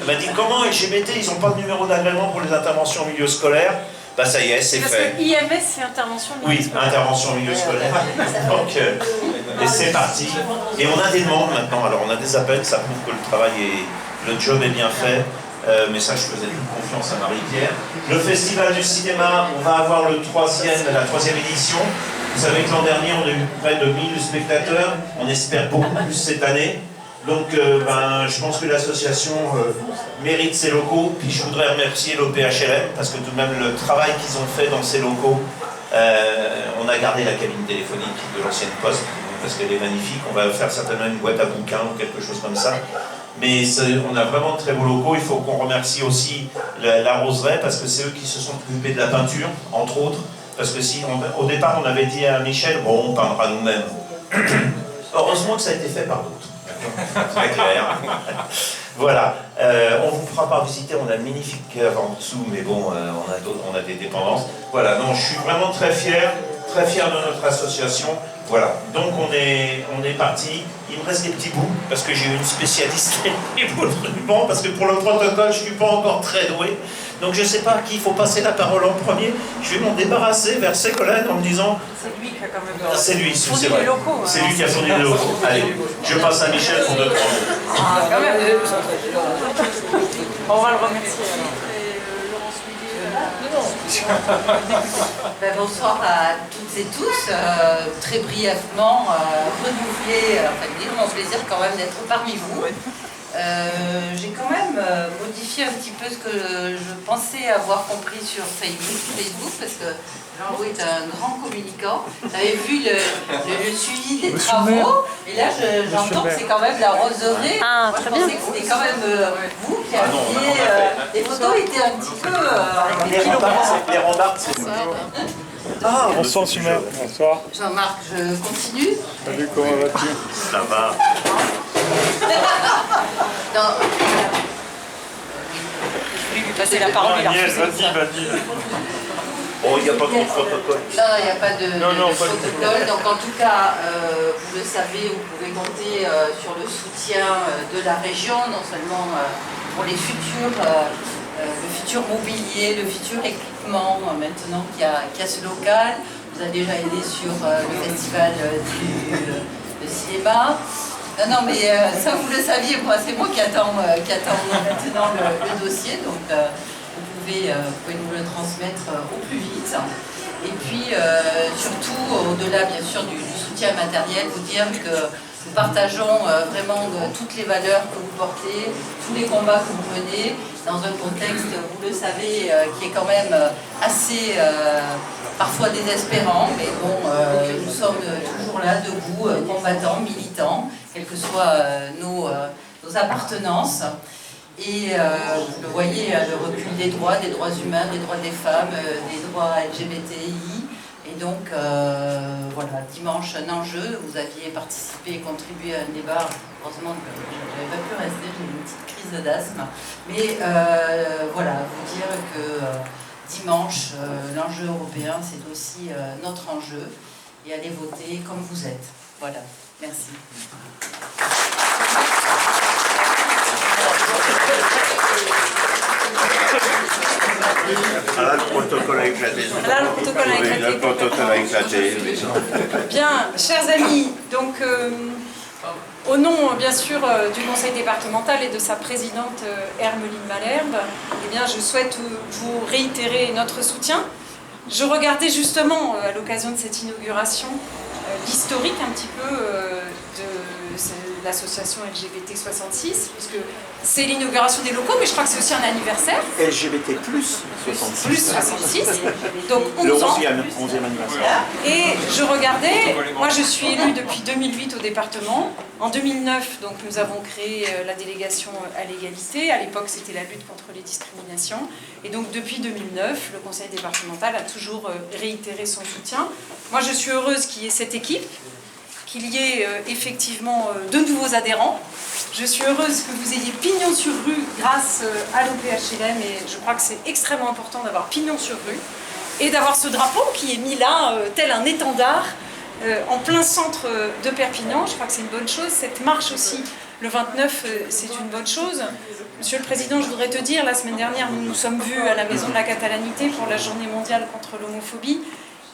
Elle m'a dit comment LGBT, ils n'ont pas de numéro d'agrément pour les interventions en milieu scolaire. Bah ça y est, c'est fait. Parce que IMS, c'est intervention en milieu scolaire. Oui, intervention en milieu scolaire. Donc, et c'est parti. Et on a des demandes maintenant. Alors on a des appels, ça prouve que le travail est, le job est bien fait. Mais ça, je faisais toute confiance à Marie-Pierre. Le Festival du cinéma, on va avoir la troisième édition. Vous savez que l'an dernier, on a eu près de 1000 spectateurs. On espère beaucoup plus cette année. Donc, je pense que l'association mérite ses locaux. Puis je voudrais remercier l'OPHLM parce que tout de même, le travail qu'ils ont fait dans ces locaux, on a gardé la cabine téléphonique de l'ancienne poste parce qu'elle est magnifique. On va faire certainement une boîte à bouquins ou quelque chose comme ça. Mais on a vraiment de très beaux locaux. Il faut qu'on remercie aussi la Roseraie parce que c'est eux qui se sont occupés de la peinture, entre autres. Parce que si au départ on avait dit à Michel, bon, on peindra nous-mêmes. Heureusement que ça a été fait par d'autres. Très clair. Voilà. On vous fera pas visiter, on a une magnifique cave en dessous, mais bon, on a des dépendances. Voilà, non, je suis vraiment très fier de notre association. Voilà, donc on est parti. Il me reste des petits bouts, parce que j'ai eu une spécialiste pour le ruban, parce que pour le protocole, je ne suis pas encore très doué. Donc je ne sais pas à qui il faut passer la parole en premier. Je vais m'en débarrasser vers Ségolène en me disant... C'est lui qui a quand même... C'est lui, fourni c'est vrai. les locaux. C'est lui qui a fourni les locaux. Allez, je passe à Michel pour 2-3 mots. Ah, quand même. On va le remercier. Bonsoir à toutes et tous. Très brièvement, renouveler, mon plaisir quand même d'être parmi vous. J'ai quand même modifié un petit peu ce que je pensais avoir compris sur Facebook parce que Jean-Louis est un grand communicant. J'avais vu le suivi des travaux et là j'entends que c'est quand même la roseraie. Ah, moi, très je pensais bien. que c'était quand même vous qui aviez... les photos étaient un petit peu... Les rambardes, c'est ça. Ah, bonsoir Sumer, bonsoir. Jean-Marc, je continue. Salut, comment vas-tu? Ça va. Non. Je vais lui passer la parole. Agnès, vas-y. Bon, il n'y a pas trop de protocole. Non, il n'y a pas de protocole. de Donc en tout cas, vous le savez, vous pouvez compter sur le soutien de la région, non seulement pour les futurs, le futur mobilier, le futur équipement, maintenant qu'il y a ce local. Vous avez déjà aidé sur le festival de cinéma. Non, mais ça vous le saviez, moi c'est moi qui attends maintenant le dossier, donc vous pouvez nous le transmettre au plus vite. Et puis surtout, au-delà bien sûr du soutien matériel, vous dire que nous partageons vraiment toutes les valeurs que vous portez, tous les combats que vous menez, dans un contexte, vous le savez, qui est quand même assez parfois désespérant, mais bon, nous sommes toujours là, debout, combattants, militants, quelles que soient nos appartenances. Et vous le voyez, le recul des droits humains, des droits des femmes, des droits LGBTI. Et donc, voilà, dimanche, un enjeu, vous aviez participé et contribué à un débat. Heureusement que je n'avais pas pu rester, j'ai eu une petite crise d'asthme. Mais voilà, vous dire que dimanche, l'enjeu européen, c'est aussi notre enjeu. Et allez voter comme vous êtes. Voilà, merci. Ah là, le protocole a éclaté. Là, le protocole a éclaté. Le protocole a éclaté. Bien, chers amis, donc au nom bien sûr du conseil départemental et de sa présidente Hermeline Malherbe, eh bien, je souhaite vous réitérer notre soutien. Je regardais justement à l'occasion de cette inauguration l'historique un petit peu de l'association LGBT 66, puisque c'est l'inauguration des locaux, mais je crois que c'est aussi un anniversaire. LGBT plus 66. Plus 66, donc 11 ans. 11e anniversaire. Et je regardais, moi je suis élue depuis 2008 au département. En 2009, donc, nous avons créé la délégation à l'égalité. À l'époque, c'était la lutte contre les discriminations. Et donc depuis 2009, le conseil départemental a toujours réitéré son soutien. Moi je suis heureuse qu'il y ait cette équipe, qu'il y ait effectivement de nouveaux adhérents. Je suis heureuse que vous ayez pignon sur rue grâce à l'OPHLM et je crois que c'est extrêmement important d'avoir pignon sur rue et d'avoir ce drapeau qui est mis là, tel un étendard, en plein centre de Perpignan. Je crois que c'est une bonne chose. Cette marche aussi, le 29, c'est une bonne chose. Monsieur le Président, je voudrais te dire, la semaine dernière, nous nous sommes vus à la Maison de la Catalanité pour la Journée mondiale contre l'homophobie.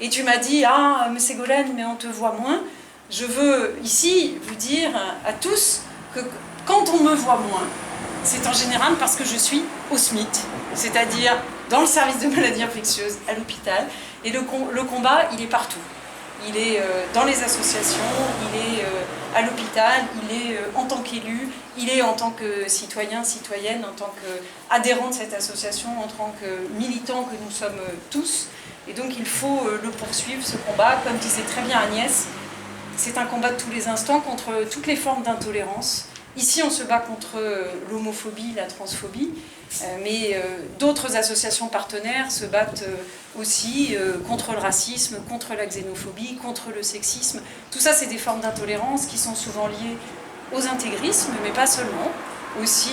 Et tu m'as dit, ah, mais Ségolène, mais on te voit moins. Je veux ici vous dire à tous que quand on me voit moins, c'est en général parce que je suis au SMIC, c'est-à-dire dans le service de maladies infectieuses, à l'hôpital. Et le combat, il est partout. Il est dans les associations, il est à l'hôpital, il est en tant qu'élu, il est en tant que citoyen, citoyenne, en tant qu'adhérent de cette association, en tant que militant que nous sommes tous. Et donc il faut le poursuivre, ce combat. Comme disait très bien Agnès, c'est un combat de tous les instants contre toutes les formes d'intolérance. Ici, on se bat contre l'homophobie, la transphobie, mais d'autres associations partenaires se battent aussi contre le racisme, contre la xénophobie, contre le sexisme. Tout ça, c'est des formes d'intolérance qui sont souvent liées aux intégrismes, mais pas seulement, aussi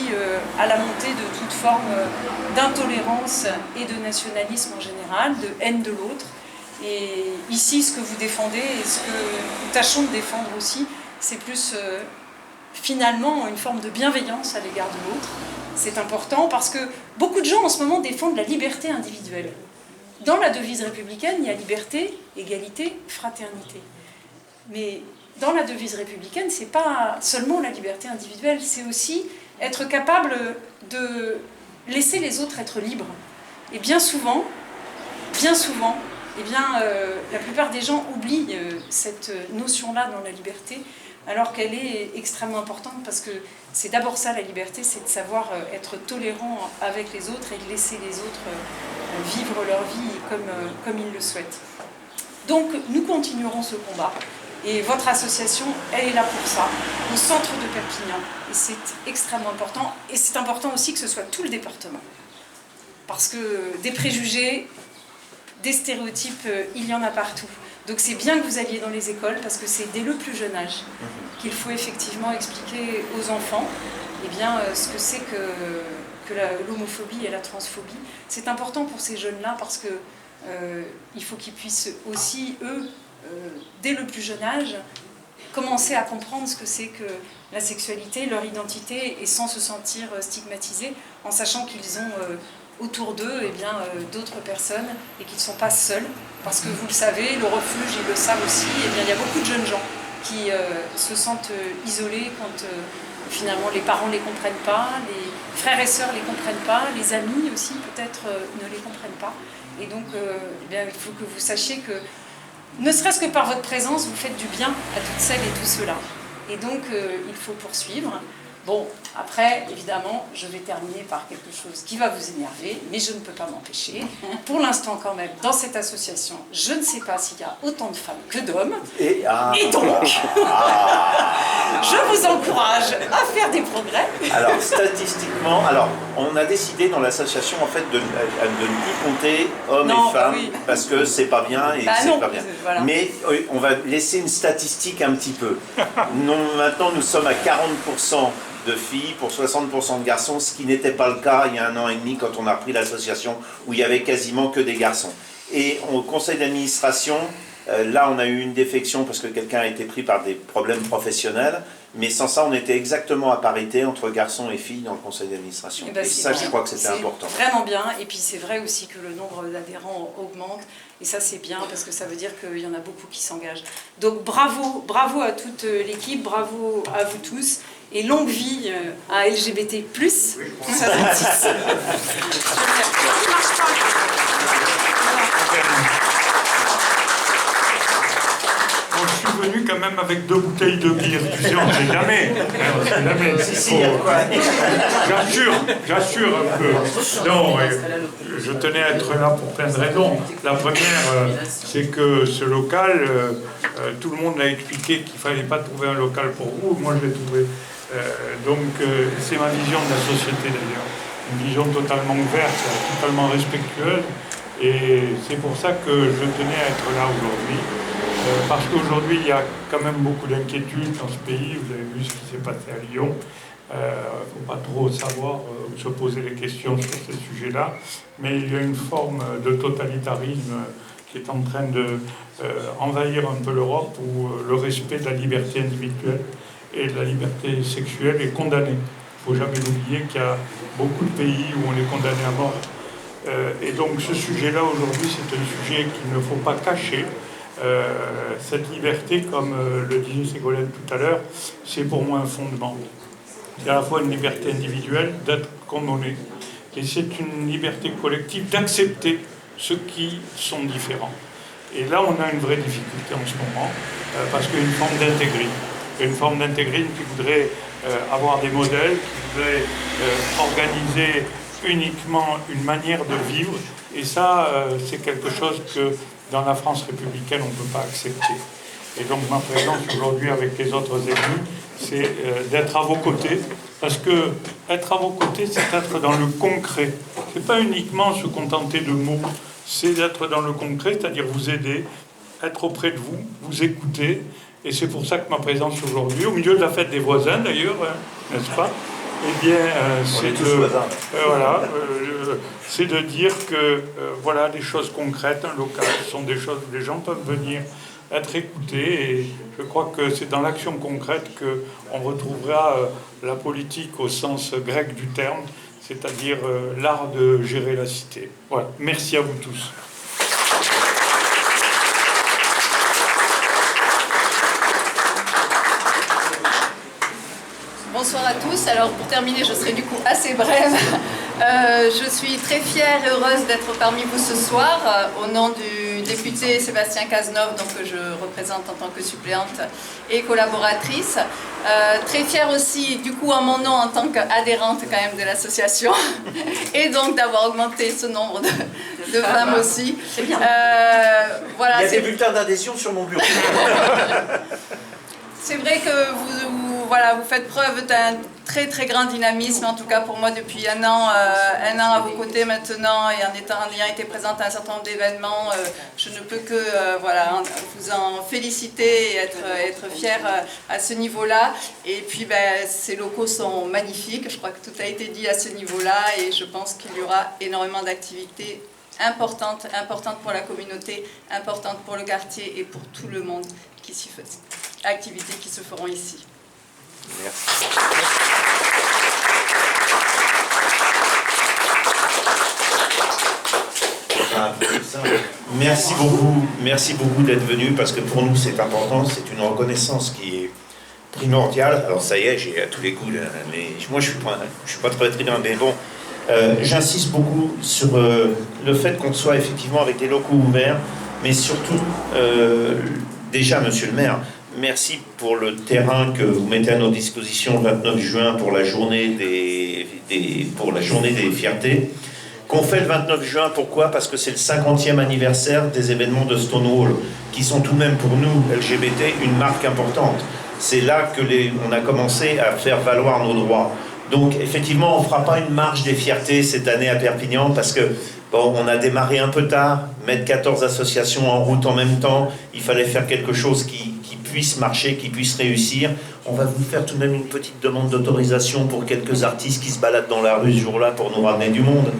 à la montée de toute forme d'intolérance et de nationalisme en général, de haine de l'autre. Et ici, ce que vous défendez et ce que nous tâchons de défendre aussi, c'est plus finalement une forme de bienveillance à l'égard de l'autre. C'est important parce que beaucoup de gens en ce moment défendent la liberté individuelle. Dans la devise républicaine, il y a liberté, égalité, fraternité. Mais dans la devise républicaine, c'est pas seulement la liberté individuelle, c'est aussi être capable de laisser les autres être libres. Et bien souvent, eh bien, la plupart des gens oublient cette notion-là dans la liberté, alors qu'elle est extrêmement importante parce que c'est d'abord ça la liberté, c'est de savoir être tolérant avec les autres et de laisser les autres vivre leur vie comme ils le souhaitent. Donc nous continuerons ce combat et votre association, elle est là pour ça, au centre de Perpignan, et c'est extrêmement important. Et c'est important aussi que ce soit tout le département, parce que des préjugés, des stéréotypes, il y en a partout. Donc c'est bien que vous alliez dans les écoles, parce que c'est dès le plus jeune âge qu'il faut effectivement expliquer aux enfants eh bien, ce que c'est que l'homophobie et la transphobie. C'est important pour ces jeunes-là, parce que il faut qu'ils puissent aussi, eux, dès le plus jeune âge, commencer à comprendre ce que c'est que la sexualité, leur identité, et sans se sentir stigmatisés, en sachant qu'ils ont autour d'eux d'autres personnes et qu'ils ne sont pas seuls. Parce que vous le savez, le refuge, ils le savent aussi, eh bien, il y a beaucoup de jeunes gens qui se sentent isolés quand finalement les parents ne les comprennent pas, les frères et sœurs ne les comprennent pas, les amis aussi peut-être ne les comprennent pas. Et donc eh bien, il faut que vous sachiez que, ne serait-ce que par votre présence, vous faites du bien à toutes celles et tous ceux-là. Et donc il faut poursuivre. Bon, après, évidemment, je vais terminer par quelque chose qui va vous énerver, mais je ne peux pas m'empêcher. Pour l'instant, quand même, dans cette association, je ne sais pas s'il y a autant de femmes que d'hommes. Et donc, je vous encourage à faire des progrès. Alors, statistiquement, on a décidé dans l'association, en fait, de ne plus compter hommes et femmes, parce que c'est pas bien et c'est pas bien. Voilà. Mais on va laisser une statistique un petit peu. Maintenant, nous sommes à 40% de filles pour 60% de garçons, ce qui n'était pas le cas il y a 1 an et demi quand on a repris l'association, où il y avait quasiment que des garçons. Et au conseil d'administration, là on a eu une défection parce que quelqu'un a été pris par des problèmes professionnels, mais sans ça on était exactement à parité entre garçons et filles dans le conseil d'administration. Et ça je crois que c'était important. Vraiment bien, et puis c'est vrai aussi que le nombre d'adhérents augmente, et ça c'est bien parce que ça veut dire qu'il y en a beaucoup qui s'engagent. Donc bravo, bravo à toute l'équipe, bravo à vous tous. Et longue vie à LGBT+, ça je suis venu quand même avec 2 bouteilles de bière, tu sais, on ne sait jamais. J'assure un peu. Non, je tenais à être là pour plein de raisons. La première, c'est que ce local, tout le monde l'a expliqué qu'il ne fallait pas trouver un local pour vous. Moi, je l'ai trouvé. C'est ma vision de la société d'ailleurs, une vision totalement ouverte, totalement respectueuse, et c'est pour ça que je tenais à être là aujourd'hui, parce qu'aujourd'hui il y a quand même beaucoup d'inquiétudes dans ce pays. Vous avez vu ce qui s'est passé à Lyon, il ne faut pas trop savoir se poser les questions sur ces sujets-là, mais il y a une forme de totalitarisme qui est en train de envahir un peu l'Europe, où le respect de la liberté individuelle et la liberté sexuelle est condamnée. Il ne faut jamais oublier qu'il y a beaucoup de pays où on est condamné à mort. Et donc ce sujet-là aujourd'hui, c'est un sujet qu'il ne faut pas cacher. Cette liberté, comme le disait Ségolène tout à l'heure, c'est pour moi un fondement. C'est à la fois une liberté individuelle d'être comme on est, et c'est une liberté collective d'accepter ceux qui sont différents. Et là, on a une vraie difficulté en ce moment, parce qu'il y a une forme d'intégrine. Il y a une forme d'intégrine qui voudrait avoir des modèles, qui voudrait organiser uniquement une manière de vivre. Et ça, c'est quelque chose que, dans la France républicaine, on ne peut pas accepter. Et donc, ma présence aujourd'hui avec les autres élus, c'est d'être à vos côtés. Parce que être à vos côtés, c'est être dans le concret. C'est pas uniquement se contenter de mots, c'est d'être dans le concret, c'est-à-dire vous aider, être auprès de vous, vous écouter. Et c'est pour ça que ma présence aujourd'hui, au milieu de la fête des voisins d'ailleurs, n'est-ce pas? Eh bien, c'est de dire que voilà, des choses concrètes, un local, sont des choses où les gens peuvent venir être écoutés. Et je crois que c'est dans l'action concrète qu'on retrouvera la politique au sens grec du terme, c'est-à-dire l'art de gérer la cité. Voilà. Merci à vous tous. Bonsoir à tous. Alors pour terminer, je serai du coup assez brève. Je suis très fière et heureuse d'être parmi vous ce soir au nom du député Sébastien Cazeneuve, donc que je représente en tant que suppléante et collaboratrice. Très fière aussi du coup en mon nom en tant qu'adhérente quand même de l'association et donc d'avoir augmenté ce nombre de femmes aussi. C'est bien. Voilà, il y a des bulletins d'adhésion sur mon bureau. C'est vrai que vous faites preuve d'un très très grand dynamisme, en tout cas pour moi depuis un an à vos côtés maintenant, et en ayant été présente à un certain nombre d'événements, je ne peux que vous en féliciter et être fière à ce niveau-là. Et puis ces locaux sont magnifiques, je crois que tout a été dit à ce niveau-là, et je pense qu'il y aura énormément d'activités importantes pour la communauté, importantes pour le quartier et pour tout le monde qui s'y fait. Activités qui se feront ici. Merci. Merci beaucoup d'être venu, parce que pour nous c'est important, c'est une reconnaissance qui est primordiale. Alors ça y est, j'ai à tous les coups, mais moi je suis pas très bien, mais bon, j'insiste beaucoup sur le fait qu'on soit effectivement avec des locaux ouverts, mais surtout, déjà monsieur le maire, merci pour le terrain que vous mettez à notre disposition le 29 juin pour la journée des fiertés. Qu'on fait le 29 juin, pourquoi? Parce que c'est le 50e anniversaire des événements de Stonewall, qui sont tout de même pour nous, LGBT, une marque importante. C'est là que on a commencé à faire valoir nos droits. Donc effectivement, on ne fera pas une marche des fiertés cette année à Perpignan, parce que bon, on a démarré un peu tard, mettre 14 associations en route en même temps, il fallait faire quelque chose qui puisse marcher, qui puisse réussir. On va vous faire tout de même une petite demande d'autorisation pour quelques artistes qui se baladent dans la rue ce jour-là pour nous ramener du monde.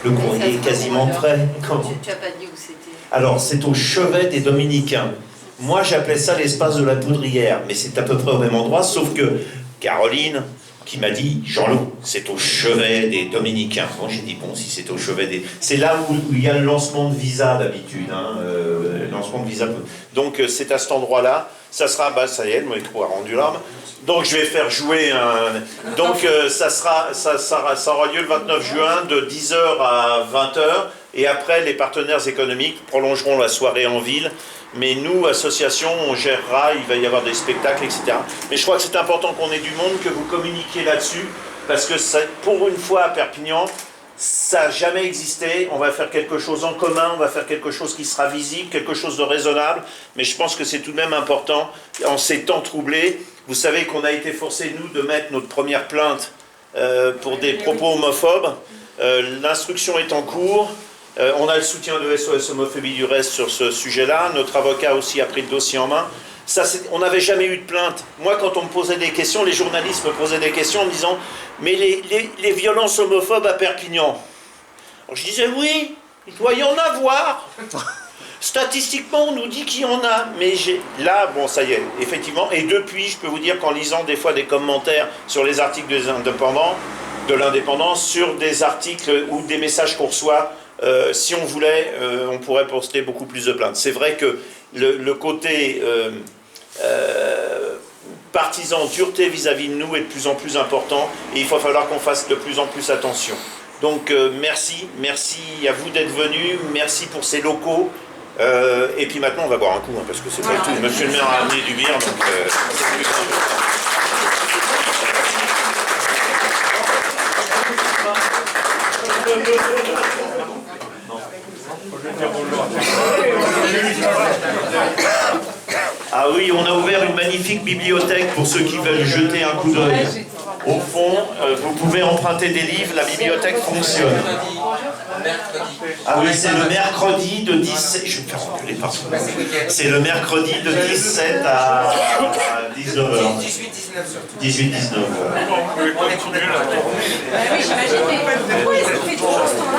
Le courrier est quasiment prêt. Tu n'as pas dit où c'était? Alors, c'est au chevet des Dominicains. Moi, j'appelais ça l'espace de la Poudrière, mais c'est à peu près au même endroit, sauf que Caroline, qui m'a dit, Jean-Loup, c'est au chevet des Dominicains. Bon, j'ai dit, bon, si c'est au chevet des... C'est là où il y a le lancement de visa d'habitude, le lancement de visa. Donc, c'est à cet endroit-là. Ça sera, ça y est, le métro a rendu l'âme. Donc, je vais faire jouer un... Donc, ça aura lieu le 29 juin, de 10h à 20h. Et après, les partenaires économiques prolongeront la soirée en ville. Mais nous, association, on gérera, il va y avoir des spectacles, etc. Mais je crois que c'est important qu'on ait du monde, que vous communiquiez là-dessus, parce que ça, pour une fois à Perpignan, ça n'a jamais existé. On va faire quelque chose en commun, on va faire quelque chose qui sera visible, quelque chose de raisonnable. Mais je pense que c'est tout de même important, en ces temps troublés. Vous savez qu'on a été forcés, nous, de mettre notre première plainte pour des propos homophobes. L'instruction est en cours. On a le soutien de SOS Homophobie du reste sur ce sujet-là. Notre avocat aussi a pris le dossier en main. Ça, on n'avait jamais eu de plainte. Moi, quand on me posait des questions, les journalistes me posaient des questions en me disant « Mais les violences homophobes à Perpignan ?» Alors, je disais « Oui, il doit y en avoir. Statistiquement, on nous dit qu'il y en a. » Mais là, bon, ça y est, effectivement. Et depuis, je peux vous dire qu'en lisant des fois des commentaires sur les articles des indépendants, de l'Indépendant sur des articles ou des messages qu'on reçoit. Si on voulait, on pourrait poster beaucoup plus de plaintes. C'est vrai que le côté partisan, dureté vis-à-vis de nous est de plus en plus important et il va falloir qu'on fasse de plus en plus attention. Donc merci à vous d'être venus, merci pour ces locaux. Et puis maintenant on va boire un coup, hein, parce que c'est pas tout. Monsieur le maire a amené du bière, donc c'est plus Ah oui, on a ouvert une magnifique bibliothèque pour ceux qui veulent jeter un coup d'œil. Au fond, vous pouvez emprunter des livres, la bibliothèque fonctionne. Ah oui, c'est le mercredi de 17... Je vais me faire engueuler par ça. C'est le mercredi de 17 à 19h. 18-19h. Oui, j'imagine, mais pourquoi est-ce qu'on fait toujours ce temps-là?